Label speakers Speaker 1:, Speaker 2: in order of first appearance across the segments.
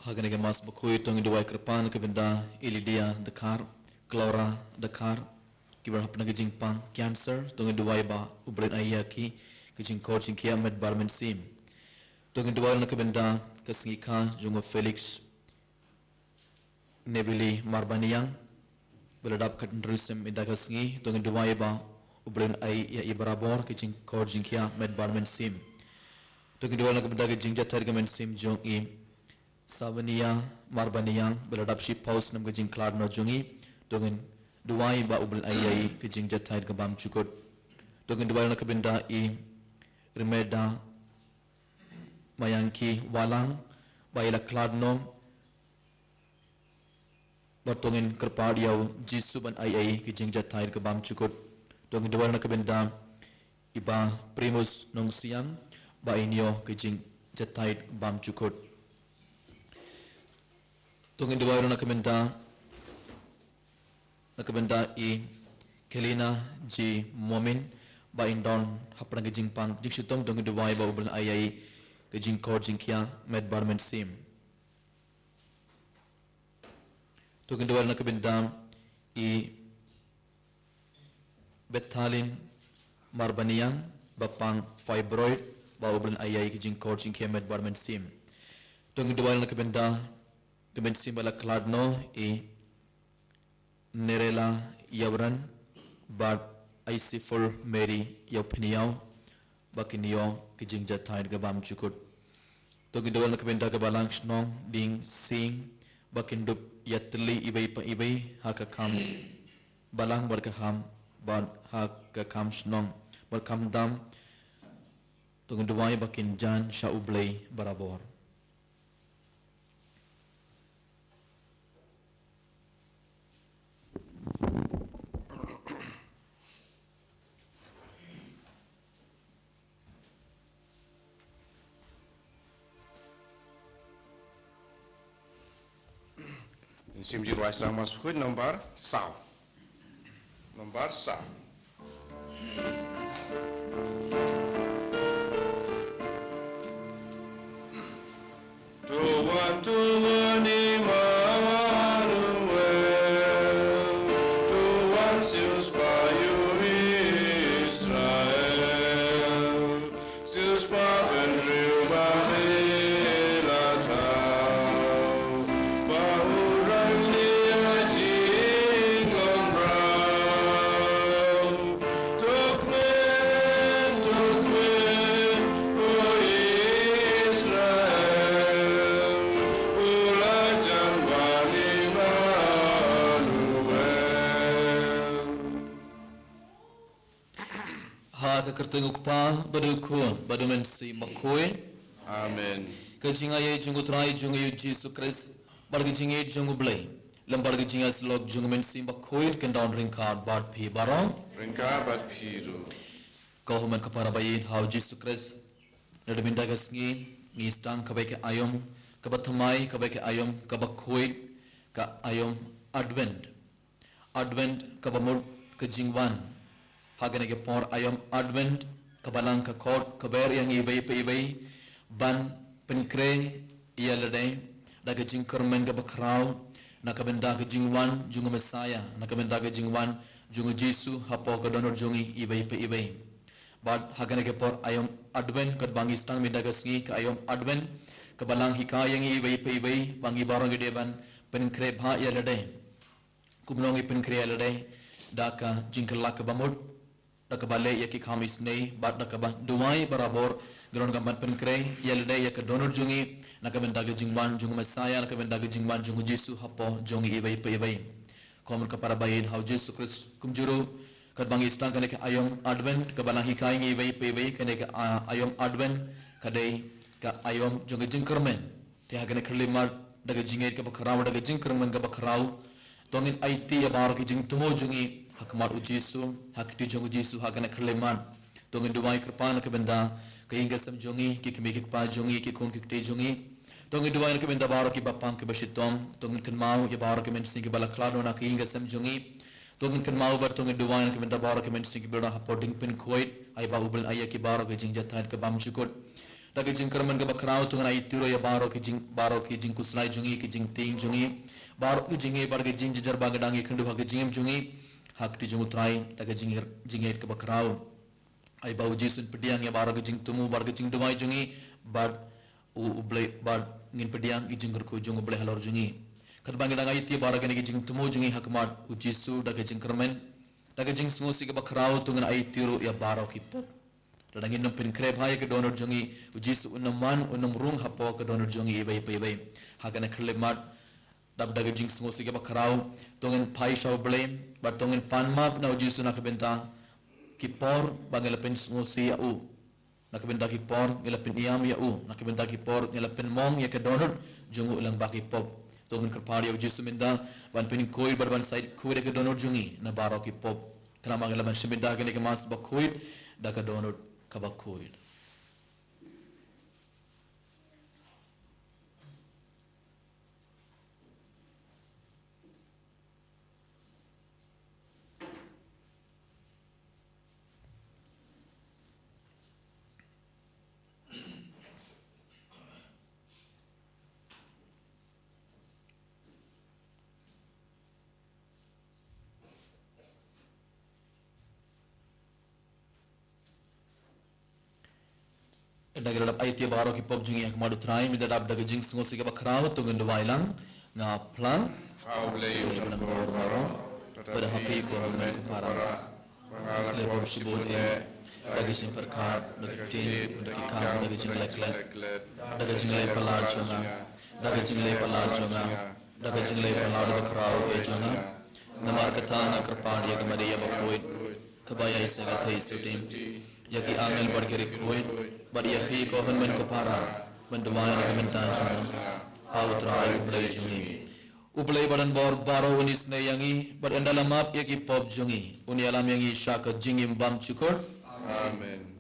Speaker 1: Hagane ke mas bakoi tong dua kerpan ke benda Ilidia Dakar, Clara Dakar, kibar hapna ke jingpang cancer tong dua ba ubren ayaki ke jingkor jingkia med barmen sim. Tong dua ke benda ke singika jungo Felix Nebili Marbaniang beladap kat nrisem indaga singi tong dua ba ubren ay ya ibarabor ke jingkor jingkia med barmen sim. Tong dua ke benda ke jingja targamen sim jong i Savania Marbaniang beladap ship house nam kejing klad no jungi dengan duai ba ubel ayai kejing jatai ke bam cukut dengan duai nak benda i remeda mayangki walang baila klad no bertongin kerpadiau jisu ban ayai kejing jatai ke bam cukut dengan duai nak benda iba primus nong siang ba inyo kejing jatai bam cukut tungin dua orang nak benda i Kelina G Momin ba indon hapna ke jingpang jingsitom tungin dua ba ubel ayai ke jingkor jingkia med barmen sim tungin dua nak benda i Bethalin Marbaniang bapang fibroid ba ubel ayai ke jingkor jingkia med barmen sim tungin dua nak benda kebensi bala kladno i Nerela Yavran bad Aisiful Mary Yopiniao bakinio kijing jatain ke bam cukut to gidwal na kebenda ke balang snong ding sing bakindup yatli ibai pa ibai hakakam balang berkaham bad hakakam snong berkam dam to gidwai bakin jan shaublay barabor
Speaker 2: Simji Raisa masuk nomor Sao. Nomor Sao. Tuhan Immanuel, Tuhan Sius Bayu Israel, Sius Paben Riu Bahila Tau, Bahurang Lia Jingong Brau, Tukmen, Tukmen, O Israel, Ulajan Bani Manuel.
Speaker 1: ha ka kertenguk pa badukun badumen si makoi
Speaker 2: Amen.
Speaker 1: kejinga ye jungu trai jungu yu Jesus Christ bargi jinge jungu blay lambar gi jinga slok jungu men si makoi kendon ringkar bad pi barong
Speaker 2: Ringka bat piru.
Speaker 1: Kauhuman kapara bayin hau Jesus Christ nadaminda gasngi ngi stang kabai ke ayom kabathamai kabai ke ayom kabakoi ka ayom advent kabamur ke jingwan hagane ke por ayom advent kabalang ka kod kaber yang ibai pe ibai ban penkre yalade daga jingkermen kabakrau nakabenda ke jingwan jungu Messiah nakabenda ke jingwan jungu Jesu hapo ka donor jungi ibai pe ibai bad hagane ke por ayom advent kat bangi stang minda gasngi ka ayom advent kabalang hika yang ibai pe ibai bangi barang gede ban penkre bha yalade kumlong penkre yalade daka jingkelak kabamur daka bale yaki khamis nei bad daka ba duai barabor gron gamban penkre yalade yak donor jungi nakabenda ke jingwan jungu Messiah nakabenda ke jingwan jungu Jesu hapo jungi ibai pe ibai komun kapara bayin hau Jesus Christ kumjuru kat bangi stang kane ke ayom advent ka balang hikai ngi ibai pe ibai kane ke ayom advent kadai ka ayom jungu jingkermen te hagane khlimar daga jingai ka bakrau daga jingkermen ka bakrau tongin IT ya bar ke jing tumo jungi hakmar u Jesu hakti jungu Jesu hagane khliman tongin duai kerpan ke benda ke inga sam jungi ki kemi ki pa jungi ki kun ki te jungi tongin duai ke benda bar ki bapang ke basitom tongin kan mau ya bar ke men sing ke balaklado na ki inga sam jungi tongin kan mau bar tongin duai ke benda bar ke men sing ke bela hapo ding pin kuait ai ba ubel ayya ki bar ke jing jatat ke bam chukut daga jing kerman ga bakrau tu ngai tiro ya baro ki jing kuslai jungi ki jing ting jungi baro ki jinge bar ga jing jar ba gadangi khandu ha ga jingem jungi hak ti jungu trai daga jinge ka bakrau ai bau jisun pediang ya baro ga jing tumu bar ga jing dumai jungi bar u blai bar ngin pediang ki jing ko jungu blai halor jungi kan bang gadangi ti baro ga jing tumu jungi hak mat u jisu daga jing kerman daga jing smusi ga bakrau tu ngai tiro ya baro ki pop Radangin nung pinkrep hai ke donor jungi ujis unaman unum rung hapo ke donor jungi ibai hakana khlemat dab daga jing smosi ke bakrau tongen pai shaw blame but tongen panmap na ujis na kebenta ki por bangela pen smosi ya u na kebenta ki por ngela pen iam ya u na kebenta ki por ngela pen mong ya ke donor jungu ulang baki pop tongen kerpari ujis minda ban pen koi ban side koi ke donor jungi na baro ki pop kana mangela ban shibida ke mas bakoi daga donor kabakoid Daga dap IT baro ki pop jungi ak madu trai mi dap daga jing singosi ka bakrau tu ngundu wailang nga plan
Speaker 2: Aulay utang baro.
Speaker 1: pada hapi ko men ko para lebo sibul daga jing perkar daga tin daga kam daga jing lek daga jing lek palal chunga daga jing lek palal chunga daga jing lek palal bakrau e chunga namar katana krapani ya kamari ya bakoi kabaya isa ga thai sutim yaki angel bargeri koi bar ya pi ko han men ko para bandumaya na minta chunga au trai ublai jungi ublai badan bor baro unis ne yangi bar endala map yaki pop jungi uni alam yangi shaka jingim bam chukur
Speaker 2: Amen.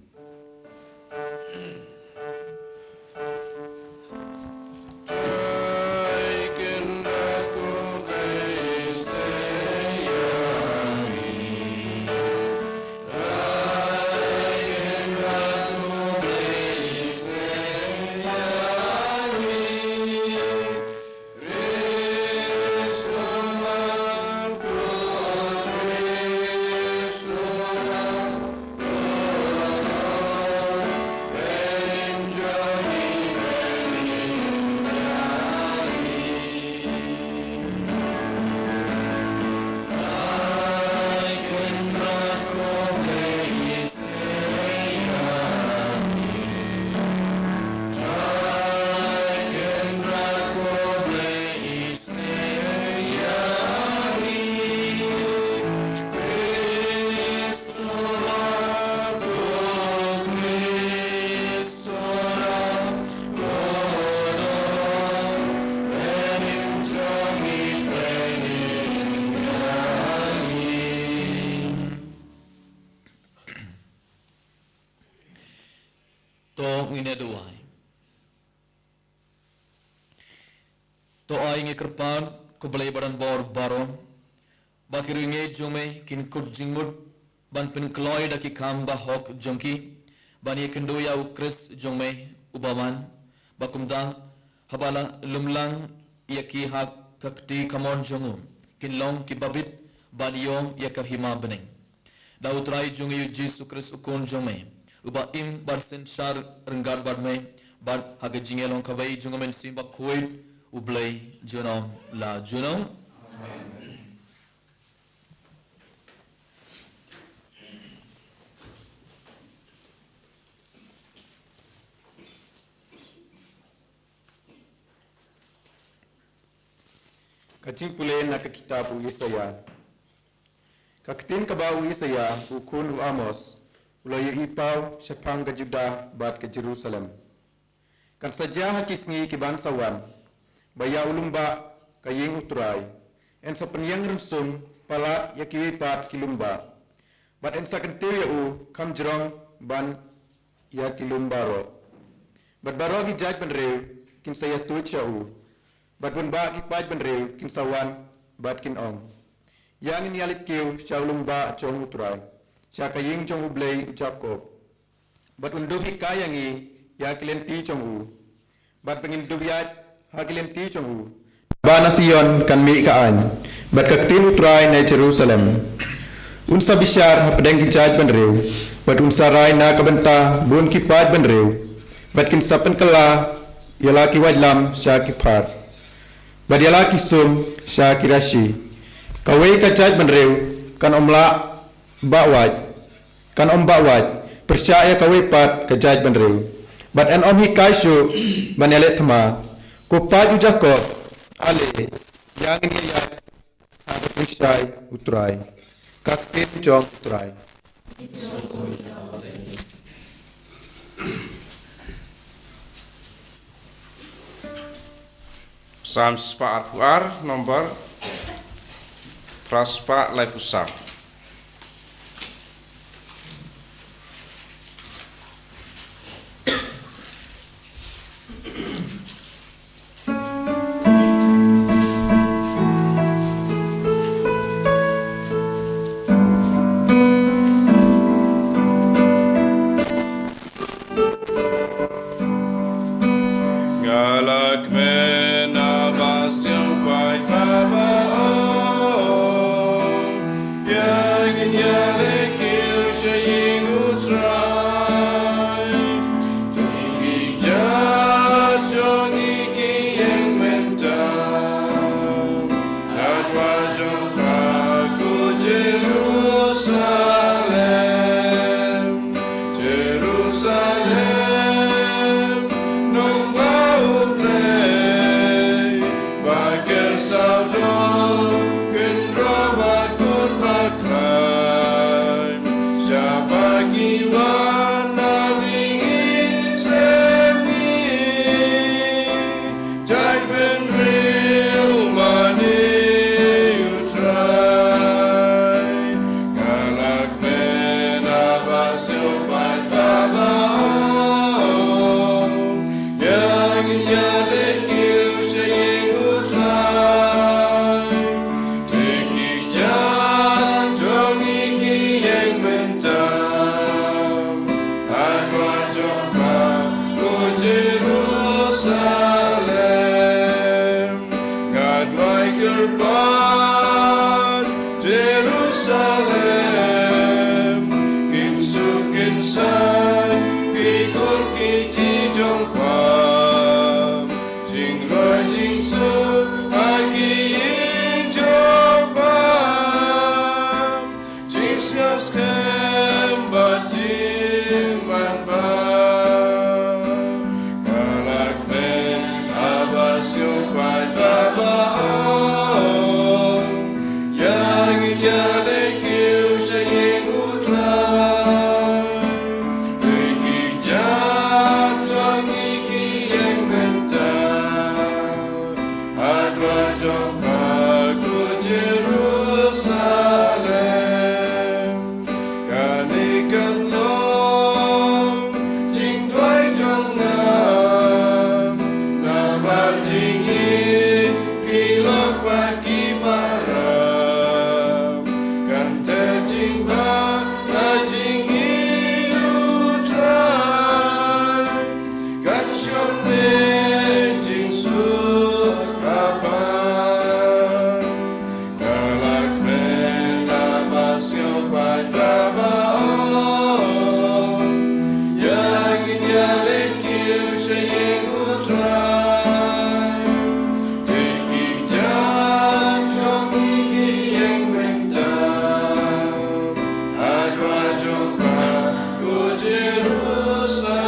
Speaker 1: To ai nge kerpan ko balai badan bor baro bakiru nge jume kin kut jingmut ban pin kloy da ki khamba hok jongki ban ye kendo ya ukris jongme ubaman bakumda habala lumlang yaki hak kakti kamon jongu kin long ki babit ban yo yakahima bening da utrai jongi Jesus Christ ukon jongme uba im ban sen shar rengar badme ban haga jingelong kabai jongamen simba khoid ublay junom la junom
Speaker 3: Kacing pule na ke kitabu Yesaya. Kakitin kabau Yesaya ukun u Amos ulaya ipau sepang ke Juda bat ke Jerusalem. Kan saja hakisngi ke bangsawan baya ulumba kayeng utrai en sa penyang rensum palat ya kiwi pat kilumba bat en sa kentir ya u kam jerong ban ya kilumbaro bat baro ki jaj ban rew kin saya tucha u bat bun ba ki paj ban rew kin sawan bat kin ong yang ni alit kiw sa ulumba chong utrai sa kayeng chong ublay Jacob bat unduhi kayangi ya kalian ti chong u bat pengin dubiat ha kalian ti chong u ba nasion kan mi kaan bat ka tin utrai na Jerusalem unsa bisyar ha pedang kijaj ban reu bat unsa rai na kabenta bun ki pad ban reu bat kin sapan kala yala ki wajlam sha ki phar bat yala ki sum sha ki rashi kawai ka jaj ban reu kan omla ba waj kan om ba waj percaya kawai pat ka jaj ban reu bat an om hi kai shu ban yale thma ko pad u jako ale yang ni ya ha percaya utrai kak tin jong utrai
Speaker 2: Samspa Arpuar nomor Praspa Laipusam. Galak menabas yang baik baba yang nyalek sying utrai tinggi jatuh gigi yang mentam adwa jumpa ku Jerusalem Jerusalem nombau play bakal saudon kendro bakut bakrai siapa giwana bingin semi jai ben real money you try galak menabas yobat baba yang nyalek sying utrai tinggi jatuh gigi yang mentam adwa jumpa ku Jerusalem gadwai gerban Jerusalem kinsu kinsan pikul kiti jongpa jing roi jing su agi ing jongpa jing sias kem bat jing man ba galak men abas yung pai baba yang nyalek sying utrai tinggi jatuh gigi yang mentam adwa jumpa ku Jerusalem kanikan long jing doi jong nam nabar jingi kilok bagi baram kan terjing ba jingi utrai kan syong ne jing su kapan galak menabas yobat baba yang nyalek sying utrai tinggi jatuh gigi yang mentam adwa jumpa ku Jerusalem.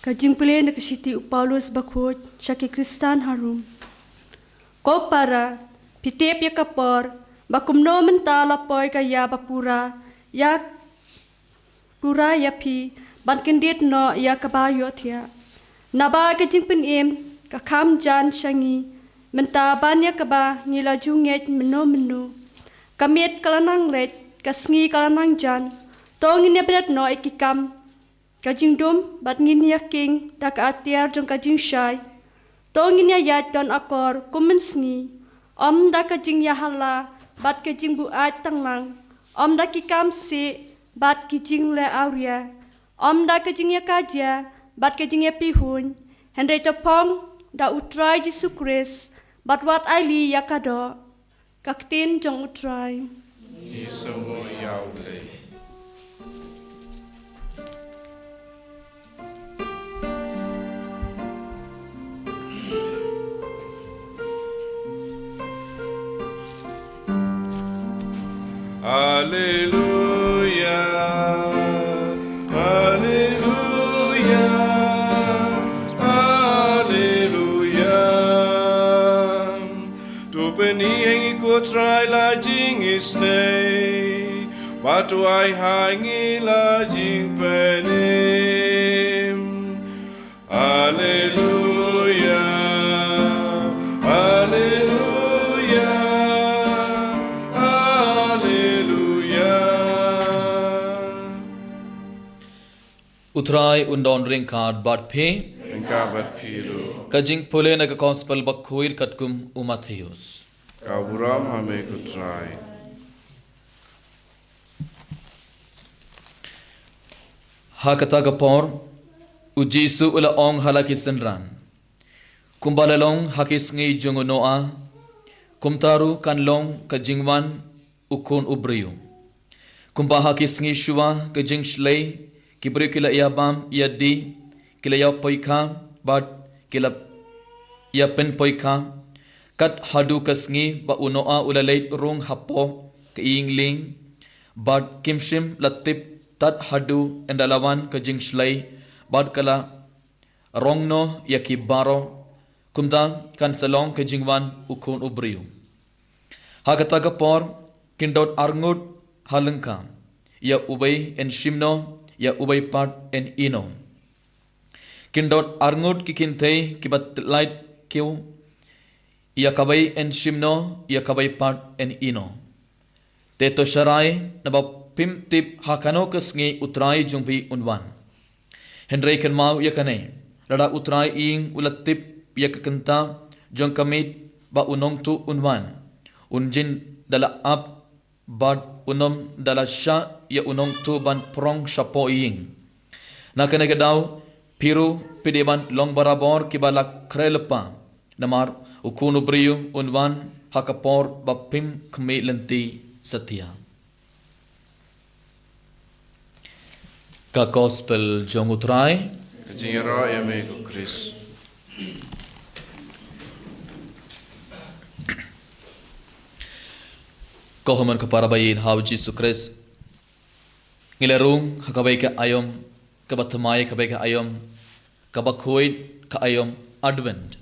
Speaker 4: Kajing pulih nak siti Paulus bakut syaki Kristan harum. Ko para pitep ya kapor bakum no mentala poi kaya bapura ya pura ya pi ban kendit no ya kabayo thia. Naba kajing pin em ka kham jan shangi menta ban ya kaba ngila junget meno kamet kalanang let kasngi kalanang jan tongin ya berat no ikikam kajing dom bat ngin ya king dak atiar jong kajing syai. Tongin ya yat don akor kumensngi. Om dak kajing ya hala bat kajing bu at tanglang. Om dak kikam si bat kajing le auria. Om dak kajing ya kaja bat kajing ya pihun. Hendai topong da utrai Jesu Kris bat wat aili ya kado. Kaktin jong utrai.
Speaker 2: Ni semua yaule. Hallelujah, hallelujah, hallelujah. Tu peniheng ikut try la jing isnei, batu ai hangi la jing penim. Hallelujah, hallelujah.
Speaker 1: Utrai undon ring card bat phe
Speaker 2: Engkabat piru,
Speaker 1: kajing pole na ka gospel bakhuir katkum umatheus.
Speaker 2: kau buram hame kutrai.
Speaker 1: Ha kata kapor ujisu ula ong halaki senran. Kumbalalong hakis ngi jungu noa kumtaru kanlong kajingwan ukun ubriyu. Kumba hakis ngi shua kajing shlei kibri kila yabam yadi kila ya poika bad kila ya pen poika kat hadu kasngi ba unoa ulalait rung hapo keingling bad kimshim latip tat hadu endalawan kajing shlai bad kala rongno yaki baro kumda kan salong kajingwan ukun ubriyu hakata kapor kindot arngut halengka ya ubay en shimno ya ubay part en ino. Kindot arngut kikintay kibat light kiw ya kabay en shimno ya kabay part en ino. Teto sharay naba pimtip hakano kasngi utray jumpi unwan. Henry kenmau ya kanay rada utray ing ulatip ya kakanta jong kamit ba unong tu unwan. Unjin dala ap bad unom dala sya ya unong tu ban prong syapo ing. Nakana daw piru pidiban long barabor kibala krelepa namar ukunu briyu unwan hakapor bapim kmi lenti setia. Ka gospel jong utrai
Speaker 2: Kajingero yame ku Kris.
Speaker 1: Kohaman kaparabayin hau Jesu Kris ngilerung hakabay ka ayom kabathamay kabay ka ayom kabakhoid ka ayom advent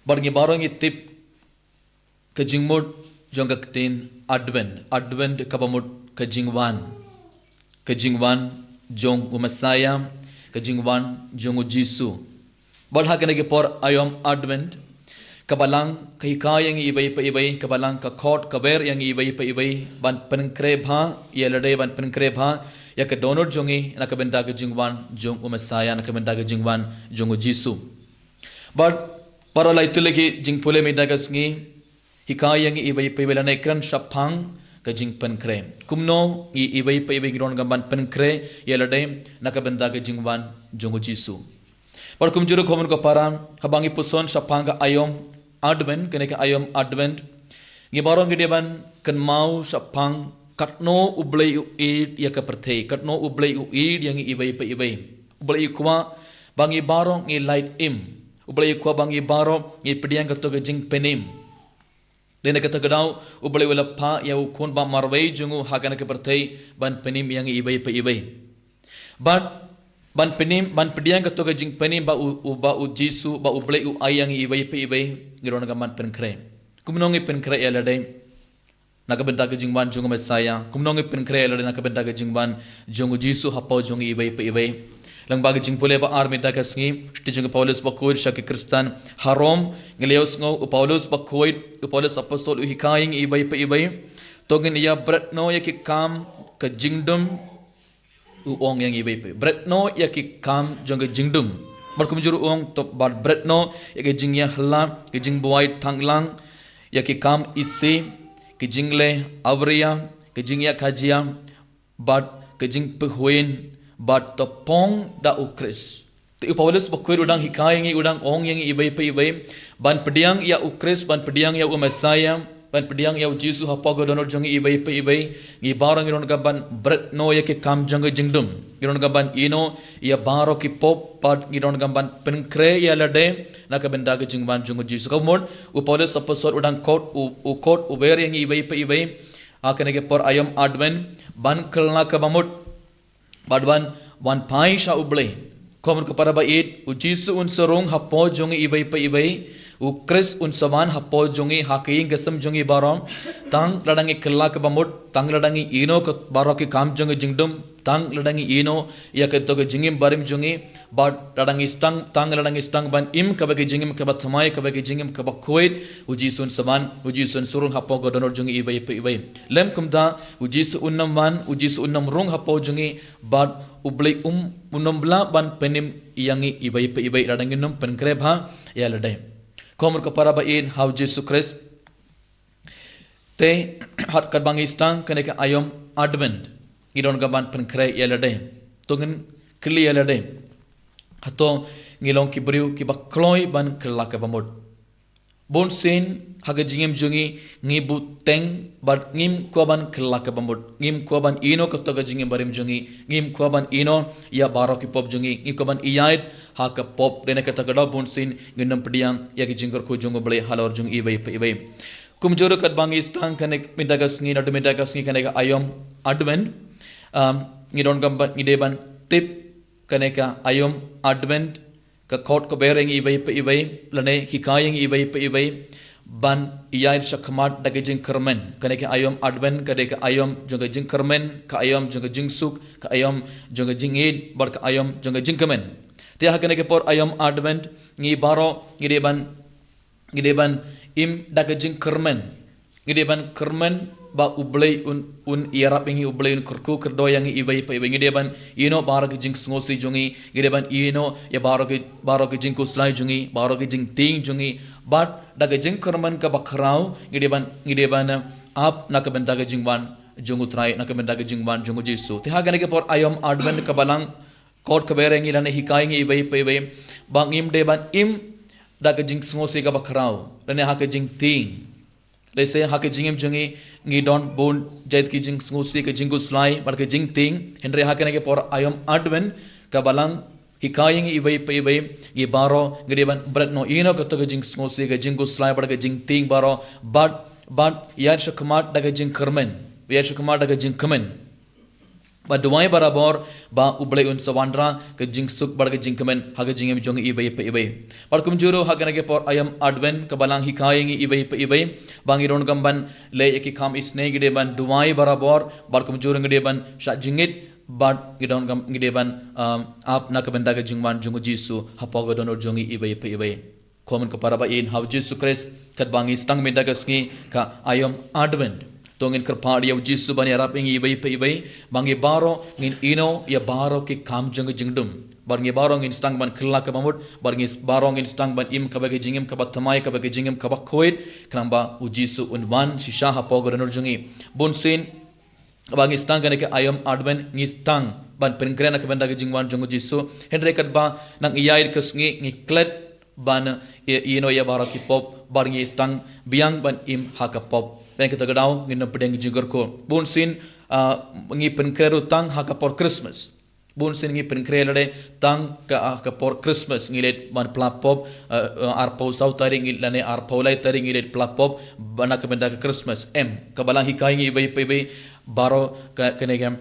Speaker 1: barngi barong itip kajingmud jongaktin advent kabamud kajingwan jong umasaya kajingwan jong Jesu barha kanagi por ayom advent kabalang kahikay yang ibay pa ibay kabalang ka khot kaber yang ibay pa ibay ban penengkre bha yelade ban penengkre bha ya ka donor jongi nakabenda ka jingwan jong umasaya nakabenda ka jingwan jong Jesu but para lai tulagi jingpule meda ka sngi hikay yang ibay pa ibay la ekran shaphang ka jing penengkre kumno ibay pa ibay gron ban penengkre yelade nakabenda ka jingwan jong Jesu but kumjuro khomun ko para habangi puson shaphang ka ayom advent kene ka ayom advent ngibarong gideban kan mau sapang katno ublay uid ya ka perthei katno ublay uid yang ibay pa ibay ublay kwa bangi barong ngi light im ublay kwa bangi barong ngi pediang ka to jing penim dene ka tagadaw ublay wala pa ya ukun ba marway jungu hagana ka perthei ban penim yang ibay pa ibay but ban pediang ka to jing penim ba u Jesu ba ublay u ayang ibay pa ibay giron gaman penkre kumnongi penkre elade nakabenta ka jingwan jong Mesaya kumnongi penkre elade nakabenta ka jingwan jong Jesu hapaw jong ibay pa ibay lang bagi jingpule ba army ta kasngi sti jong Paulus bakoid sya ki Kristan harom ngeleos ngo Paulus bakoid Paulus apostol hikaying ibay pa ibay togin iya bratno ya ki kam ka jingdom uong yang ibai pe bretno ya ki kam jong jingdum barkum juru uong to bad bretno ya ki jing ya hla ki jing boy thanglang ya ki kam isse ki jingle avriya ki jing ya khajia bad ki jing phuin bad to pong da ukris te Paulus bakoi udang hikai ngi udang ong yang ibai pe ibai ban pediang ya ukris ban pediang ya Messiah ban pediang ya Yesu hapago donor jong ibai pe ibai ngi barang iron gaban bret no ya ke kam jong jingdum iron gaban ino ya baro ki pop pat iron gaban penkre ya lade na ka benda ge jingban jong Yesu kamon Paulus apostol udang kot u kot uber yang ibai pe ibai akane ke por ayam adven ban kelna ka bamut badwan wan pai sha uble komen kepada bait Yesu un serong hapo jong ibai pe ibai Ukris unsawan hapo jongi hakiing gesem jongi barong tang ladangi kella ke bamut tang ladangi ino ke barok ke kam jongi jingdum tang ladangi ino ya ke toge jingim barim jongi bad ladangi stang tang ladangi stang ban im ke bagi jingim ke bathamai ke bagi jingim ke bakoit uji sun saman uji sun surung hapo godonor jongi ibai pe ibai lem kumda uji su unnam wan uji su unnam rung hapo jongi bad ublei unnambla ban penim yangi ibai pe ibai ladangi num penkre bha ya ladai Komur kepada bain hau Yesus Kristus te hat kadbangi stang kene ke ayom advent idon gaban penkre yelade tungen kli yelade hato ngilong ki briu ki bakloi ban kelaka bamod bon sin haga jingem jungi ngibu teng bad ngim koban kelaka bamod ngim koban ino katoga jingem barim jungi ngim koban ino ya baro ki pop jungi ngim koban iyait haka pop dene kata gada bon sin nginam pediang ya ki jingkor ko jungo bele halor jung ibai pe ibai kumjoro kat bangi stang kanek mindagas ngi nadu mindagas ngi kanek ayom advent ngidon gamba ngideban tip kaneka ayom advent ka kot ko bereng ibai pe ibai lane hikayeng ibai pe ibai ban iyai shakmat dagajing kermen kaneka ayom advent kadeka ayom jonga jing kermen ka ayom jonga jing suk ka ayom jonga jing id bar ka ayom jonga jing kemen te hakaneke por ayom advent ngi baro ngideban im dagajing kermen ngideban kermen ba ublei un yarap ingi ublei un kurku kerdoyangi ibai pa ibai ngideban ino barag jing ngosi jungi ngideban ino ya barag jing kuslai jungi barag jing ting jungi bat dagajing kermen ka bakrau ngideban ap nakaben dagajing wan jungu trai nakaben dagajing wan jungu Yesu te haganeke por ayom advent ka balang kot keberengi lane hikaingi ibai pa ibai bang im deban im dagajing ngosi ka bakrau lane hakajing ting Lese hake jingem jungi ngidon bon jait ki jing ngosi ke jingu slai bar ke jing ting henre hake nake por ayom advent ka balang hikaying ibai pe ibai gi baro ngideban bret no ino ka to ke jing ngosi ke jingu slai bar ke jing ting baro but yar shakmat daga jing kermen yar shakmat daga jing kemen ba duai barabor ba ublei un sawandra ke jing suk bar ke jing kemen hake jingem jungi ibai pe ibai par kumjuro hake nake por ayam advent ka balang hikaying ibai pe ibai bangiron gamban le eki kham isne gide ban duai barabor bar kumjuro gide ban sha jingit bat gidon gam gide ban ap na ka benda ke jingman jungu Yesu hapago donor jungi ibai pe ibai komen ka paraba in hau Yesu Kristus kat bangi stang meda gasngi ka ayam advent tongin kerpad ya Yesu bani arap ingi ibai pe ibai bangi baro ngin ino ya baro ki kam jung jingdum barngi baro ngin stang ban khilla ka mamut barngi baro ngin stang ban im ka bagi jingim ka bathamai ka bagi jingim ka bakhoid knamba Yesu unwan shisha hapogo renur jungi bonsin bangi stang ka ke ayam advent ngi stang ban penkrena ka benda ka jingwan jungu Yesu henre kat ba nang iyair kasngi ngi klet ban ino ya baro ki pop barngi stang biang ban im haka pop ben kita gadau ngin pedeng jingor ko bonsin ngi penkreru tang haka por Christmas bonsin ngi penkrelade tang ka por Christmas ngilet ban plapop arpo sautari ngilane arpo lai tari ngilet plapop bana ka benda ka Christmas ka balang hikai ngi bai bai baro ka kenegam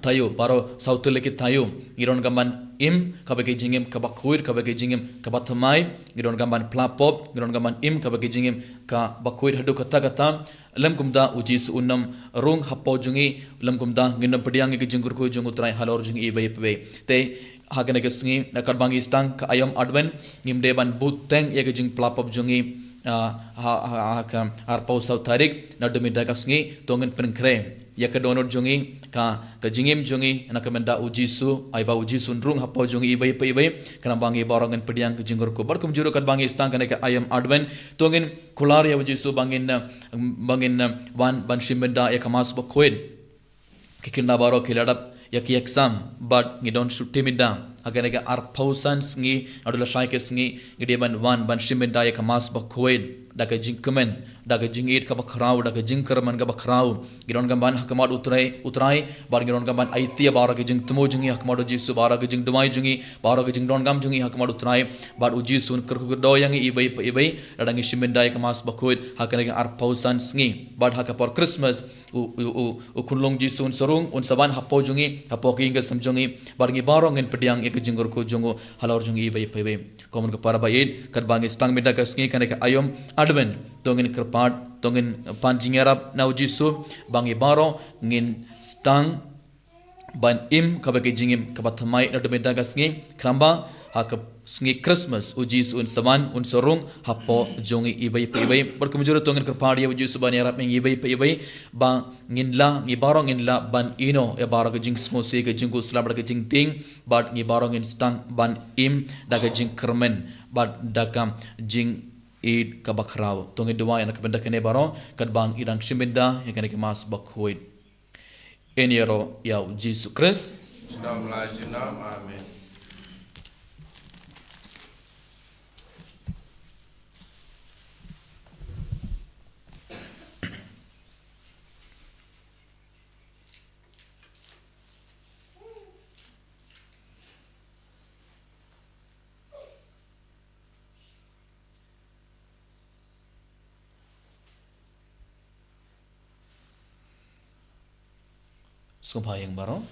Speaker 1: tayo baro sautul leki tayo ngiron gamban im kabage jingim kabakhuir kabage jingim kabathamai ngiron gamban plapop ngiron gamban im kabage jingim ka bakhuir hadu kata kata lem kumda ujis unnam rung hapo jungi lem kumda nginam pediang ke jinggur ko jungu trai halor jungi ibai pe te hagane ke sngi nakar bangi stang ka ayam advent ngimde ban buteng ye ke jing plapop jungi arpo sautarik nadumi dagasngi tongen penkre ya ka donor jungi ka jingim jungi na ka menda ujisu ai ba ujisun rung hapo jungi ibai pe ibai kana bangi barangan pediang ke jingor ko barkum juru kan bangi stang kana ka ayam adwen tongin kular ya ujisu bangin wan ban shimenda ya kamas ba koin kikinda baro kiladap ya ki exam but ngi don sutimida agane ga arpausans ngi adula shaikes ngi ngide ban shimenda ya kamas ba koin daga jingkemen daga jingit ka bakrau daga jingkerman ka bakrau giron gamban hakmat utrai bar giron gamban aitia bara ke jing tumo jungi hakmat jisu bara ke jing dumai jungi bara ke jing don gam jungi hakmat utrai bar uji sun kerku do yang ibai radangi shimendai ka mas bakoid hakane ga arpausan sngi bar hakapor christmas u kunlong jisun sarung un saban hapo jungi hapo ki inga samjungi bar ngi barong en pediang ek jingor ko jungo halor jungi ibai komun ka para bayin kat bangi stang meda ka sngi kane ka ayom adwen tongin kerpat tongin panjingerap na ujisu bangi baro ngin stang ban im kabake jingim kabathamai na demeda gasngi kramba hak sngi christmas ujis un saman un sorung hapo jongi ibai berkemujur tongin kerpadi ujisu ban yarap ngi ibai ba nginla ngi baro nginla ban ino ya baro ke jing smo se ke jingku slabra ke jing ting bat ngi baro ngin stang ban im daga jing kermen bat daga jing id kabakrau tongi dua yang kabenda kene baro kadbang idang shiminda yang kene kemas bakhoid eniero ya Jesus Christ
Speaker 2: Dalam nama amin.
Speaker 1: Sumpayang baro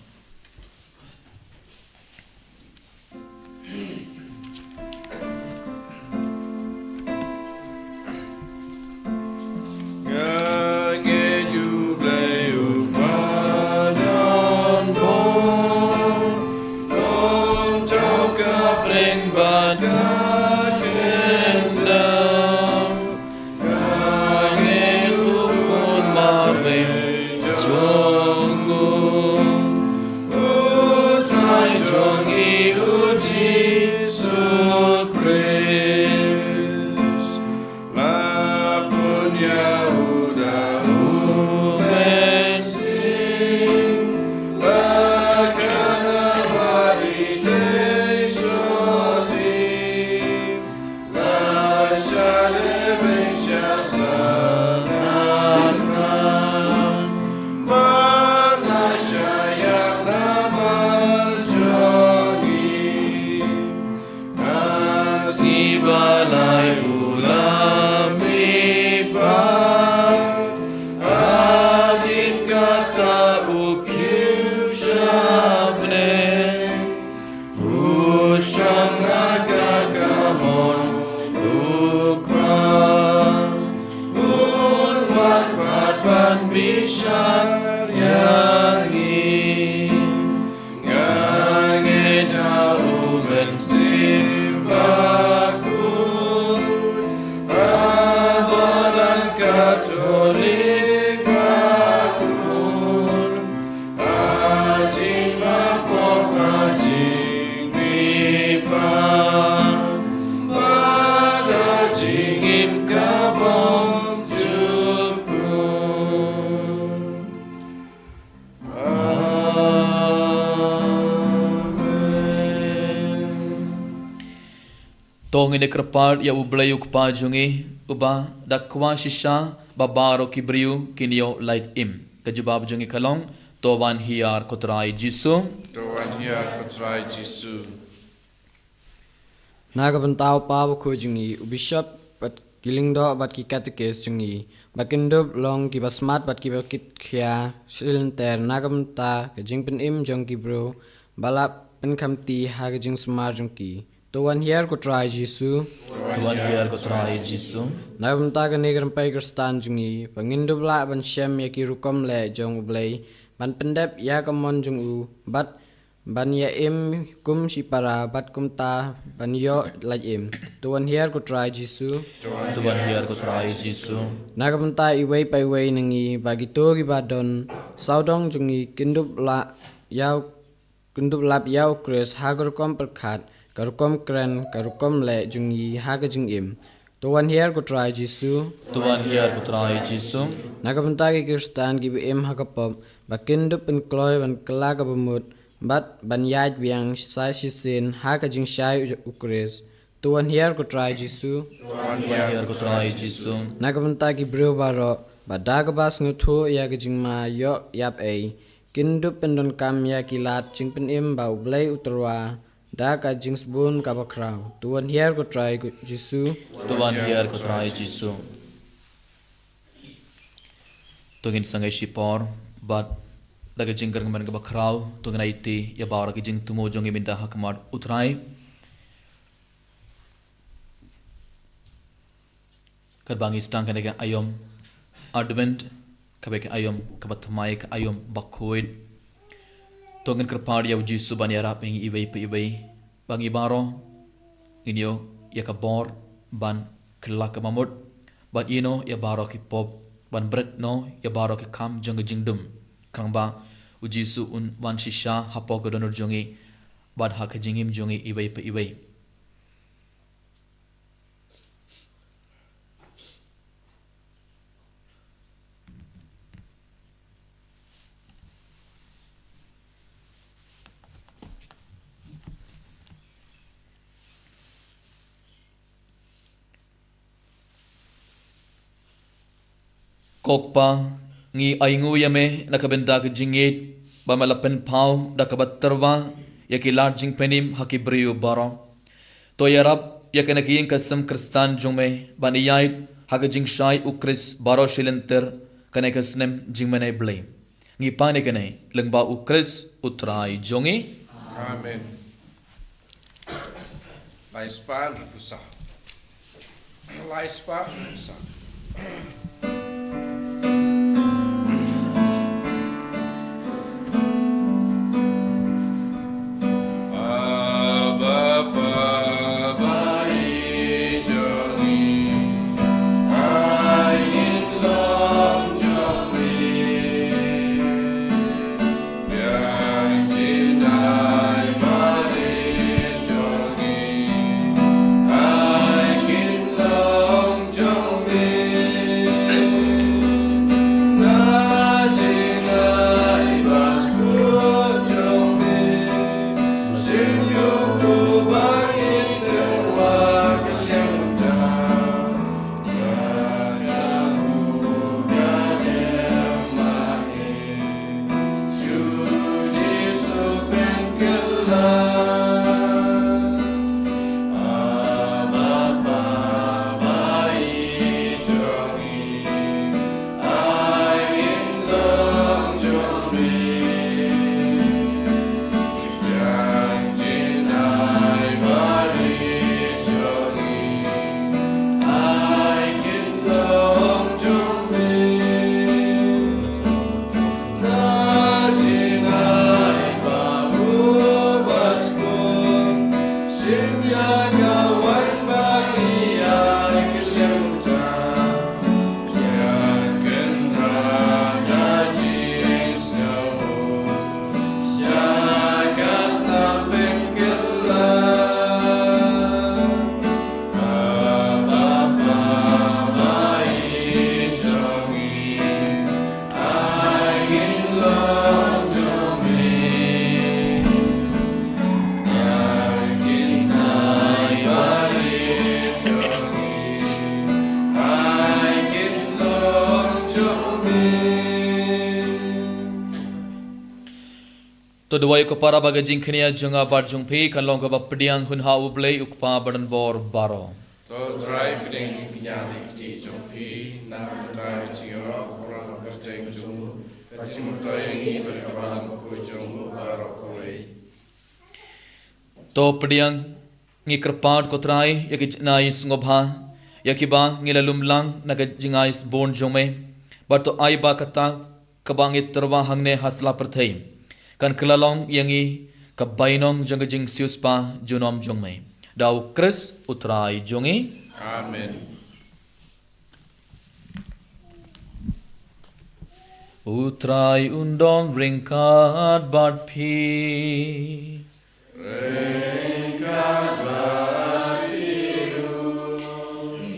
Speaker 1: tong ini kerpad ya ublayu kpa jungi uba dakwa shisha babaro kibriu kinyo light im kajubab jungi kalong towan hiar kotrai jisu
Speaker 2: Tuhan hiar kotrai Jisu.
Speaker 5: Nagabantao pa ko jungi bishop bat kilingdo bat ki katekes jungi bakindob long ki basmat bat ki bakit khia silinter nagamta ke jingpen im jong ki bro balap pen khamti ha ke jing smar jong ki Tuhan hiar kotrai Jisu
Speaker 1: Tuhan hiar kotrai jisu
Speaker 5: Nagabanta ke negran pai kristan jungi pangindob la ban shem ya ki rukom le jong ublai ban pendep ya kamon jong u bat ban ya im kum si para bat kum ta ban yo lai im tuan hiar ko try Jisu
Speaker 1: Tuhan hiar ko try Jisu
Speaker 5: nagam ta iway pai way nangi bagi to gi badon saudong jungi kindup lap yau Chris hagar kom perkhat karukom kren karukom le jungi haga jing im tuan hiar ko try Jisu
Speaker 1: Tuhan hiar ko try Jisu
Speaker 5: nagam ta gi Kristan gi im hagapop bakindup pen kloy ban kelaga bemut bat ban yaj biang sai sisin haga jing shai ukris tuan hiar ko try Jisu
Speaker 1: Tuhan hiar ko try Jisu
Speaker 5: nagamta ki bro baro badaga bas nguthu ya ga jingma yo yap ei kindu pendon kam ya kilat jingpen im bau blai uterwa da ka jingsbun ka bakrau tuan hiar ko try Jisu
Speaker 1: Tuhan hiar ko try Jisu tungin sangai sipor bat daga jingkar ngaman ka bakrau tungin aiti ya bawra ki jing tumo jongi minta hakmat utrai Kerbangi stang kanega ayom advent kabek ayom kabatmai ka ayom bakoid tongen kerpadi ya Jisu ban ya raping iwei pe iwei bangi baro inyo ya kabor ban kelak mamut ban ino ya baro ki pop ban bret no ya baro ki kam jong jingdum krangba Jisu un wan shisha hapo ko donor jongi bad hak jingim jongi iwei pe iwei kokpa ngi aingu yame nakabenda ke jingit ba malapen pau da kabatterwa yaki larjing penim hakibriu baro to yarab yakana ki kasam kristan jongme bani yait hagajing shai ukris baro shilenter kane kasnem jingmane blame ngi pane kane lengba ukris utrai jongi
Speaker 2: Amen. Laispan usah. Laispan usah.
Speaker 1: To dawai ko para baga jingkhnia jonga bar jongphi kan long ka bapdiang hun ha ublei ukpa badan bor baro
Speaker 2: To try pring nyali ti jongpi na ta chiro kurang kerjeng jong kacim to yang i berkaban ko jong baro koi
Speaker 1: to pdiang ngi kerpad ko trai yaki nais ngobha yaki ba ngilalum lang naga jingais bon jome bar to ai ba kata kabangit terwa hangne hasla perthai kan kelalong yangi Kabainong jong jing sius pa junom jong mai. Dau Chris utrai jongi.
Speaker 2: Amen.
Speaker 1: Utrai undong ringkat bat pi.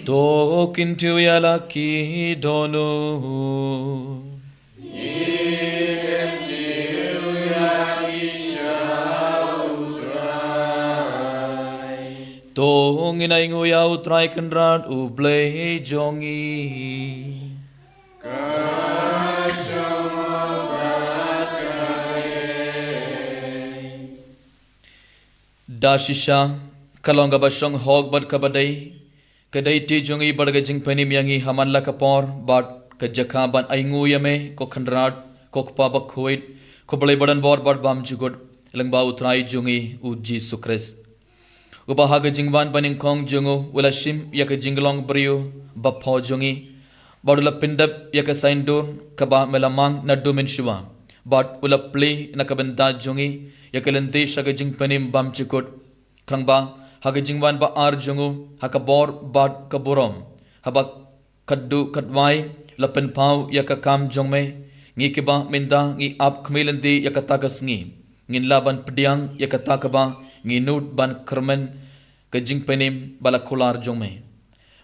Speaker 1: Tokin tu yalaki donu. Tong inay nguya utray kenrat ublay jongi. Dashisha kalonga basong hog bad kabadai kadai ti jongi barga jing panim yangi haman la kapor bad kajaka ban ay nguya me ko kenrat ko pabak kuit ko balay badan bor bad bam jugod langba utray jongi u Jesus Christ. Ubahaga jingwan paning kong jongo wala shim yaka jinglong brio bapho jongi badula pindap yaka saindon kaba melamang na domin shua bad ula play nakabenda jongi yaka lente shaga jing panim bam chikot kangba haga jingwan ba ar jongo hakabor bad kaborom habak kaddu kadwai lapen pau yaka kam jongme ngi kiba minda ngi ap khmelende yaka tagas ngi ngin laban pediang yaka takaba nginut ban kermen ke jing penim bala kolar jongme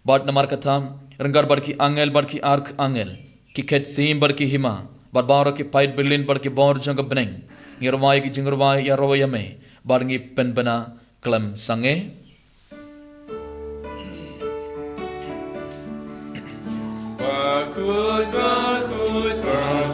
Speaker 1: bad namar katham renggar barki ark angel ki khet sim barki hima bad baro ki pait berlin barki bor jong beneng ngirwai ki jingurwai ya royame bar ngi pen bana klam sange
Speaker 2: Bakut utrai.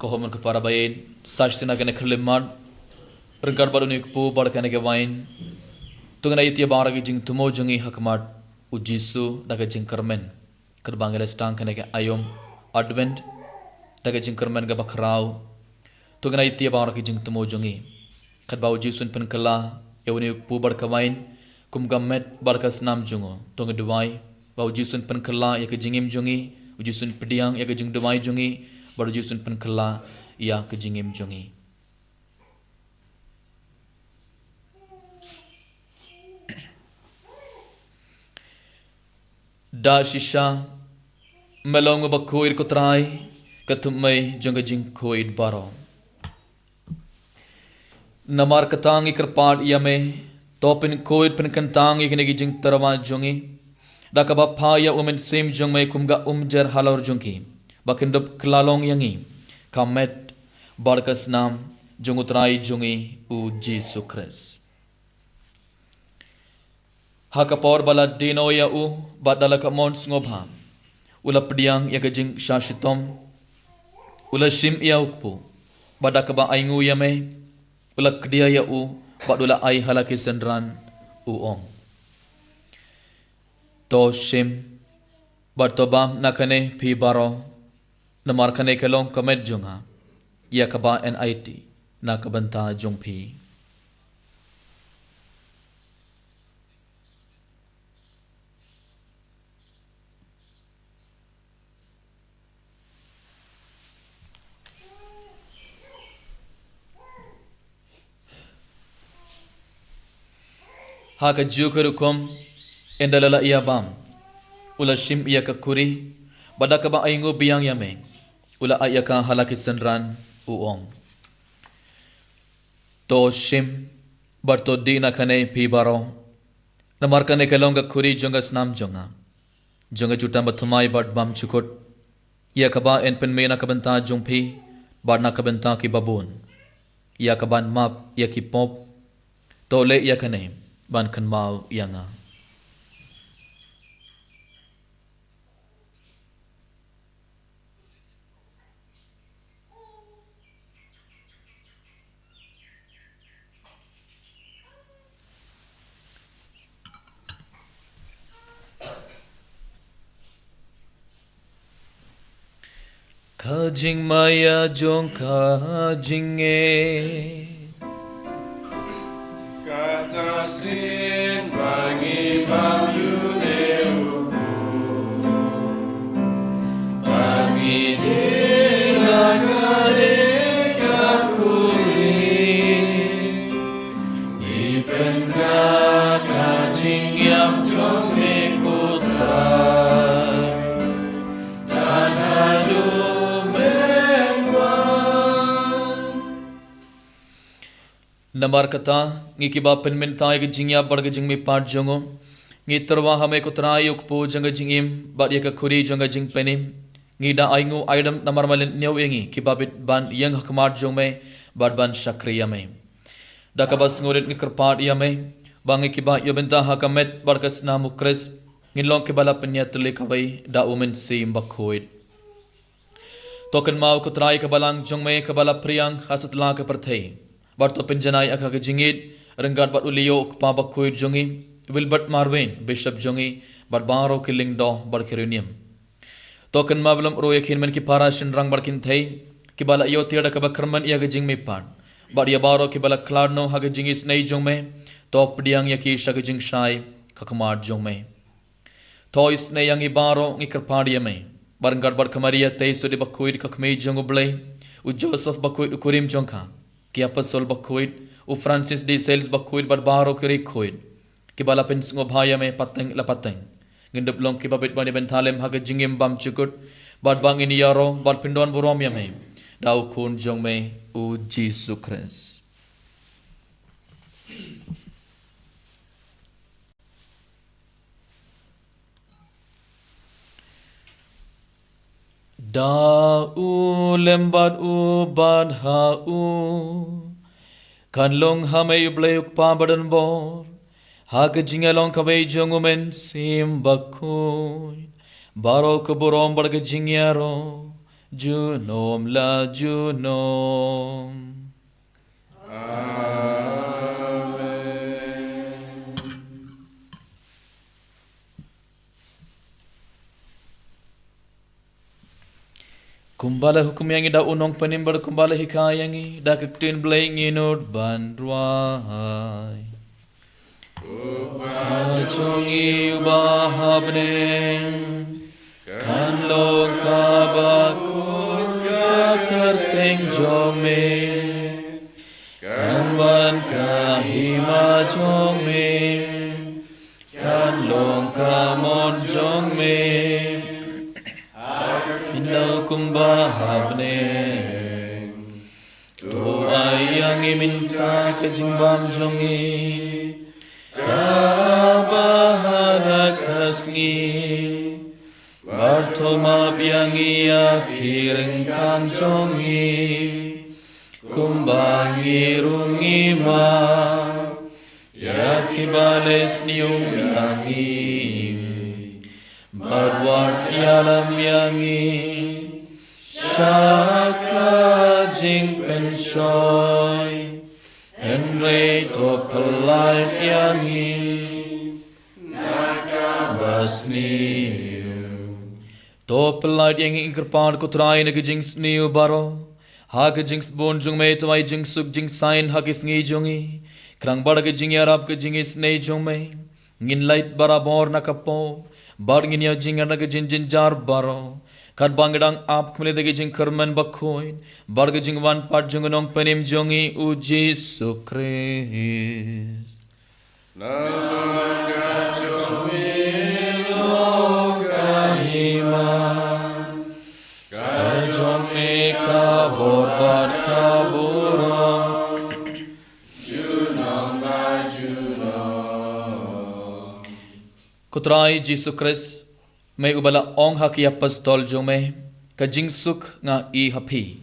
Speaker 1: Kohoman para bayin sashtina kene khlimad rengkar baru ni pu bar kene ke wain tungna itia bara ki jing tumo jungi hakmat ujisu daga jing karmen kerbangele stang kene ke ayom advent daga jing karmen ga bakrau tungna itia bara ki jing tumo jungi kadba ujisun pen kala yawni pu bar ka wain kum gamet bar ka snam jungo tung duwai ba ujisun pen kala ya ke jingim jungi ujisun pediang ya ke jing duwai jungi baru jusun pen kala ya ke jingim jungi da shisha melong ba koir ko trai katumai jong jing koid baro namar katang ikrpad yame topin koid pen kantang ikne gi jing tarwa jungi da ka ba pha ya umen sim jong mai kumga umjer halor jungi bakindop klalong yangi kamet barkas nam jungutrai jungi u Jesus Christ hakapor bala dino ya u badala ka mons ngobha ula pediang ya gajing shashitom ula shim ya ukpu badaka ba aingu yame ula kdia ya u badula ai halaki sendran u ong to shim bartobam nakane phi baro namar khane kelong kamet junga ya kaba NIT na kabanta jungphi haka jukurukum endalala iya bam ula shim ia ka kuri badaka ba aingo biang yame ula ayaka halakisanran uong to shim barto dina kane pi baro namarkane kalonga kuri jonga snam jonga juta mathumai bad bam chukut ia kaba en pen mena kabanta jungpi barna kabanta ki babun ia kaban map ia ki pop to le ia kane ban kan mau yanga Kajing maya jong kajing
Speaker 2: Kata sin bangi banyu deu bangi dela kade kakuli ipenda kajing yang jong mekutai dan hadu
Speaker 1: number कथा नी की बाप pen men tai ke jingya bar ke jing me pat jongo ngi terwa hame ko trai uk po jang jingim ba ye ka khuri jang jing penim ngi da aingu aidam namar malen new engi ki babit ban yang hakmat jong me bad ban shakriya me da ka bas ngoret ni kerpat ya me bangi ki ba yo benta hakamet bar kas na mukres ngin long ke bala penya tele ka bai da umen sim bakhoid token mau ko trai ka balang jong me ka bala priang hasat la ka perthei Barto penjanai akha ke jingit renggat bat ulio pa bakoi jongi Wilbert Marvin Bishop jongi bat baro killing do bar kerunium token mablam ro yakhin men ki para shin rang barkin thei ki bala yo tiada ka bakrman ya ke jing me pan bar ya baro ki bala kladno ha ke jingis nei jong me top diang ya ki shag jing shai kakmar jong me tois nei yang i baro ngi kerpadi me barngat bar kamaria tei so de bakoi kakme jong blai u Joseph bakoi kurim jongka ki apostol bakhoid u Francis de Sales bakhoid barbaro kiri khoid ki bala pen ngo bhaya me pateng la pateng ngindup long ki babet bani benthalem ha jingim bam chukut bad bang ini yaro bad pindon borom ya me dau khun jong me u Jesus Christ Da u lembat u bad ha u kan long ha me bleuk pa badan bor ha ke jingalong ka bei jong men sim bakoi baro ko borom bar ke jingyaro junom la junom Kumbala hukum yang ida unong penimbar kumbala hikayangi da kektin blaying inod bandruai Ubachongi ubahabne kan loka bakun kakerteng jome kan ban kahima jome kan longka mon jome Inau kumbahabne To ayang iminta kejimbam jongi Kabahanak kasngi Bartoma biangi akiring kang jongi Kumbangi rungi ma Yakibales niung yangi Badwart yalam yangi Shaka jing penshoy Henry to polite yangi Naka basni To polite yangi ingkerpad kutrai na jing sniu baro Hag jing bon jung me to ai jing suk jing sign hagis ngi jungi Krang bar ke jing yarab ke jing is nei jung me Ngin light barabor na kapo Barngin ya jingar na jin jin jar baro kat bangdang ap khmle de jing kerman bakhoin barg jing wan pat jung nong penim jongi u Jesus Christ
Speaker 2: Namaga chomi loga
Speaker 1: Kutrai Jisu Kris, may ubala ong haki apostol jo may, kajingsuk nga I hapi,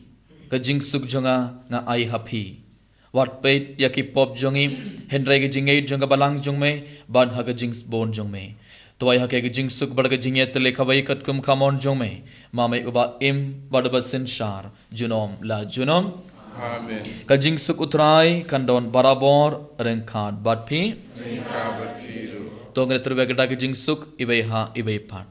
Speaker 1: kajingsuk jo nga ay hapi. Wat peit yaki pop jongi, Henry gajingay jong balang jong may, ban haga jings bon jong may. Tuway hake gajingsuk bar gajingay tele kaway kat kum kamon jong may, mamay uba im badaba sinshar, junom la junom.
Speaker 2: Amen.
Speaker 1: Kajingsuk utrai kandon barabor rengkad batpi.
Speaker 2: Ringka berpiru.
Speaker 1: Tongre terwegda kajingsuk ibay ha ibay pan.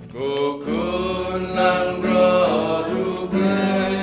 Speaker 2: Kukun lang rodu play.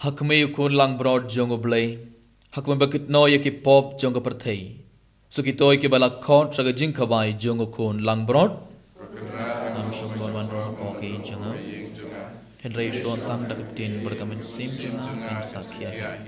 Speaker 2: Hakme ukun lang broad jong oblay, hakme bakit no yaki pop jong perthei. Sukitoy ke bala khot saga jingkawai jong ukun lang broad. Nam shom bon ro okay jonga. Henry shon tang dakitin berkamen sim jonga kan sakya.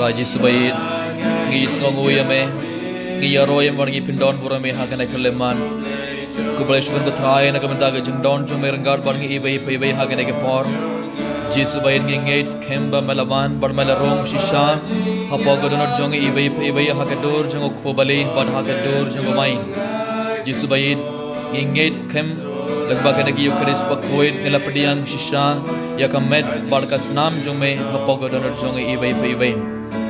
Speaker 2: Raji subayin ngi sngongu yame ngi yaroyam wargi pindon burame hakane keleman kubaleshwan ko thai na kamenta ga jingdon chume rangar barngi ibai ibai hakane ke por ji subayin ngi ngates khemba malawan barmala rong shisha hapogo donor jongi ibai ibai hakador jongo kubali bad hakador jongo main ji subayin ngi ngates khem लगभग ने की युक्रिस पकोइन निलपडियांग शिशा या कमेट बाडकास नाम जो में हपोगो डोनर जोंगे इबे इबे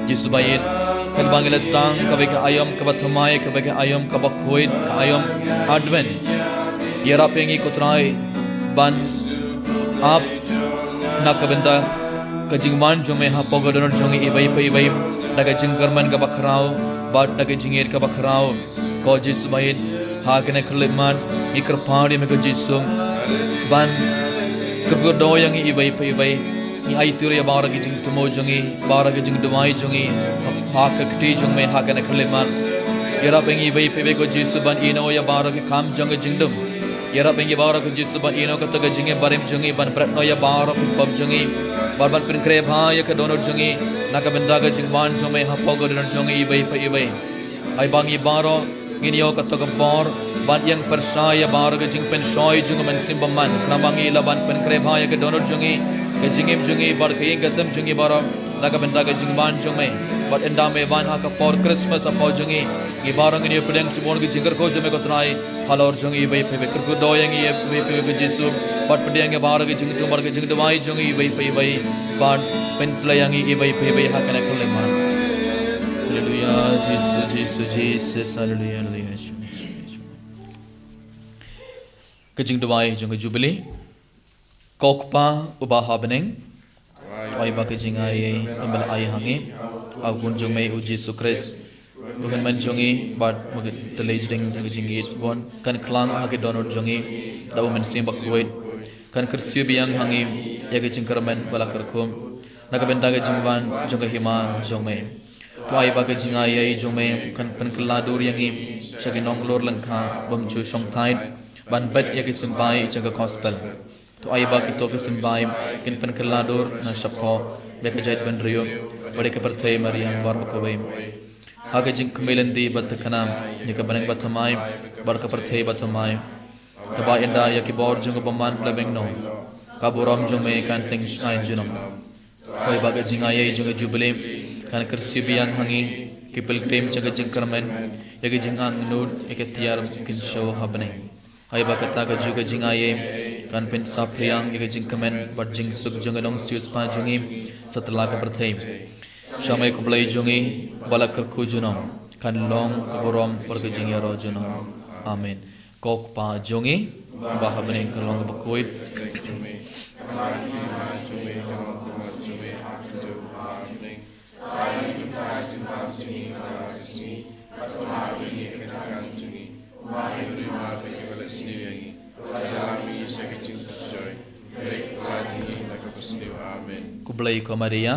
Speaker 2: जिसुबाइन कल बांग्लास्तान कबे के आयम कबथमाए कबे के आयम कबकोइन का आयम एडवेंट येरा पेंगी कुतराय बन आप ना कबंदा कजिंगमान जो में हपोगो डोनर जोंगे इबे इबे नगे जिंगरमन का बखराओ बाट नगे जिंगेर का बखराओ को जिसुबाइन hakane khleman mikrapari me ko jisum ban kurgodo yang ibai ibai ni aiture bara gi jing tumo jongi bara gi jing dumai jongi hakakti jong me hakane khleman yara bengi ibai ibai ko jisuban ino ya bara gi kam jong jingdum yara bengi bara ko jisuban ino ko to jinge barim jongi ban pratno ya bara ko pab jongi barban pin kre bha ya ka donor jongi nakabenda ga jingwan jong me hapogo donor jongi ibai ibai ai bangi baro Ginyo katoga bor ban yang persaya bar ke jing pen shoy jung men simbaman nabangi laban pen krebhaya ke donor jungi ke jingim jungi bar ke ing gasam jungi bar laga benda ke jing ban jume but enda me ban ha ka por Christmas apo jungi i barang ni pedang chibon ke jingar ko jume ko tnai halor jungi bai pe ker ko doyang ye bai pe ke jisu but pedang ke bar ke jing tumar ke jing dwai jungi bai pe bai ban pen slayangi i bai pe bai ha kana kole man Hallelujah, Jesus, Jesus, Jesus, hallelujah, hallelujah. Kajing dawai jong jubilee, kokpa ubah habening, ay ba kajing ay amal ay hangi, agun jong may uji sukres, bukan man jongi, but magit telej ding kajing it's born, kan klang hagi donor jongi, daw man sim bakwait, kan kersiu biyang hangi, ya kajing karaman bala kerkum, nakabenta kajing ban jong hima jong may. तो आई बाके जिंगा ये जो मैं कन पन कला दूर यंगी चगे नोंगलोर लंका बमचू शंगथाई बनबत यके सिंबाई चगे कॉस्पेल तो आई बाके तो के सिंबाई किन पन कला दूर न शपो बेके जाइत बन रियो बड़े के परथे मरियम बारो को वे आगे जिंग कमेलंदी बत खनाम यके बनंग बथमाई बर के परथे बथमाई तबा इंदा यके बोर जंग बमान लबेंग नो काबोरम जो मैं कान थिंग शाइन जुनम तो आई बाके जिंगा ये जो जुबले kan kersi biang hangi kipel krim jaga jingkarmen yagi jingang nud eketiar kin show habne hai bakata ka juga jingaye kan pen sapriang yagi jingkamen bat jing suk jangalong sius pa jungi satla ka perthai shamai kublai jungi balakar khu junom kan long kaborom perga jingya ro junom amen kok pa jungi bahabne kalong bakoit Kublai ko Maria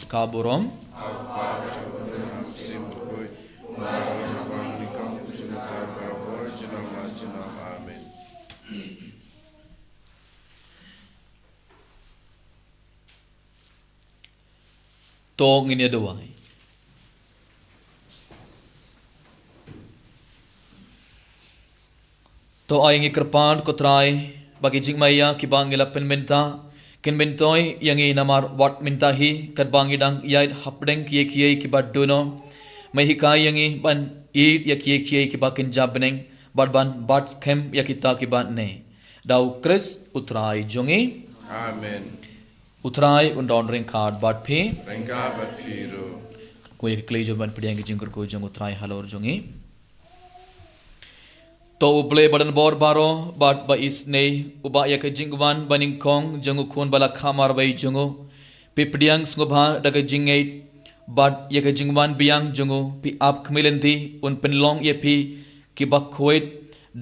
Speaker 2: Kaburom Tong ini doai. To ay ngi kerpan ko try bagi jing maya ki bangila pen menta kin bentoi yang i namar wat minta hi kat bangidang yai hapdeng ki ki baduno mai hikai yang i ban i ya ki ki ba kin jabneng ban bat kem ya kita ki ban ne Dau Chris utrai jongi.
Speaker 6: Amen.
Speaker 2: Utrai undon ring card bat phi.
Speaker 6: Rengka batpiro.
Speaker 2: Kue klei joban pediang jingkur ko jong utrai halor jongi. To uble badan bor baro bat ba isne uba ya ke jingwan baning kong jongu khun bala khamar bai jongu. Pipdiang sngobha daga jingait bat ya ke jingwan biang jongu pi ap khmilendi un penlong ye pi ki bakhoit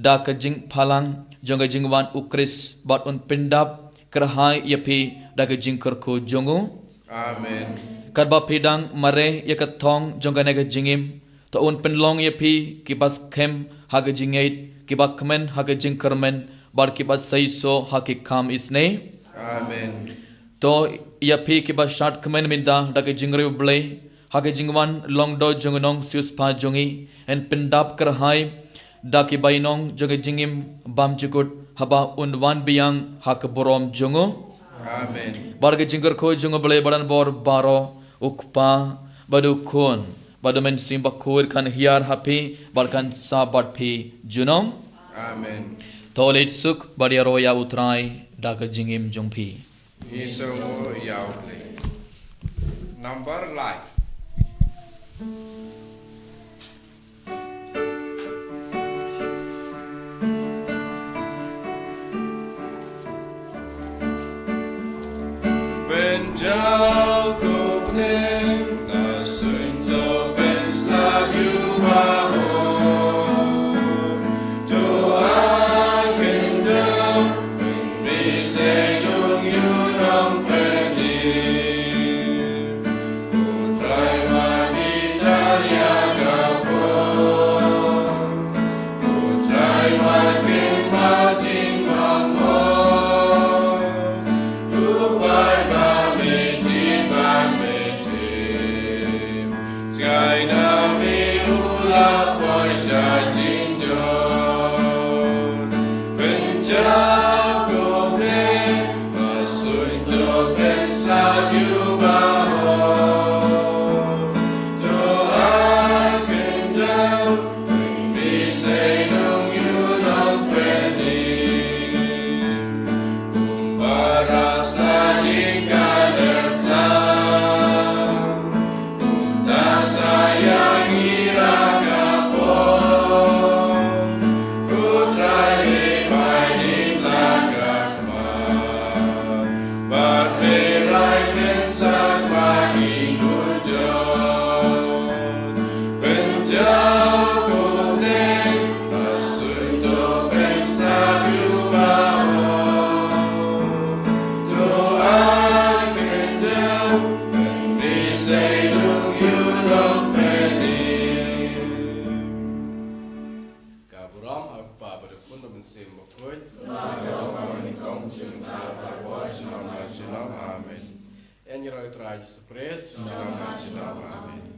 Speaker 2: da ka jing phalang jonga jingwan ukris bat un pindap kerhai ye pi daga jingkur ko jongu.
Speaker 6: Amen.
Speaker 2: Kadba pidang mare ya ka thong jonga nega jingim to un penlong ye pi ki bas khem haga jingait ki ba khmen haga jingkermen bar ki bas saiso haki kham isne.
Speaker 6: Amen.
Speaker 2: To ya pi ki ba shat khmen minda daga jingre blai haga jingwan long do jongonong sius pa jongi en pendap kerhai da ki bainong jonga jingim bam chukut haba un wan biang hak borom jongo.
Speaker 6: Amen.
Speaker 2: Barga jingker ko jongo blai badan bor baro ukpa badu khon badu men simba khur kan hiar hapi barkan sabat pi junong.
Speaker 6: Amen.
Speaker 2: Tolet suk badia roya utrai daga jingim jongpi.
Speaker 6: Isomo yaule. Number life. Benjau kuning nasunjo pensla yubaho Tuhan kendam biselung yunong peni Utrai maditaria gapo Utrai makin majing mammo Tupai China mi ula poisa jinjon Benjau koble Masunjo pensla yubaho Tuhan kendam Biselung yunong peni Kumbaras lading kadeklah sayang iraga po ku try dividing lagak ma but may right inside my ikunjon Benjau kuning asunto pensla yubaho Tuhan kendam biselung yunong
Speaker 7: Kaburam aku pa berpun mensim bukut.
Speaker 6: Amen.
Speaker 7: En je ruit raadje surprise.
Speaker 6: Amen.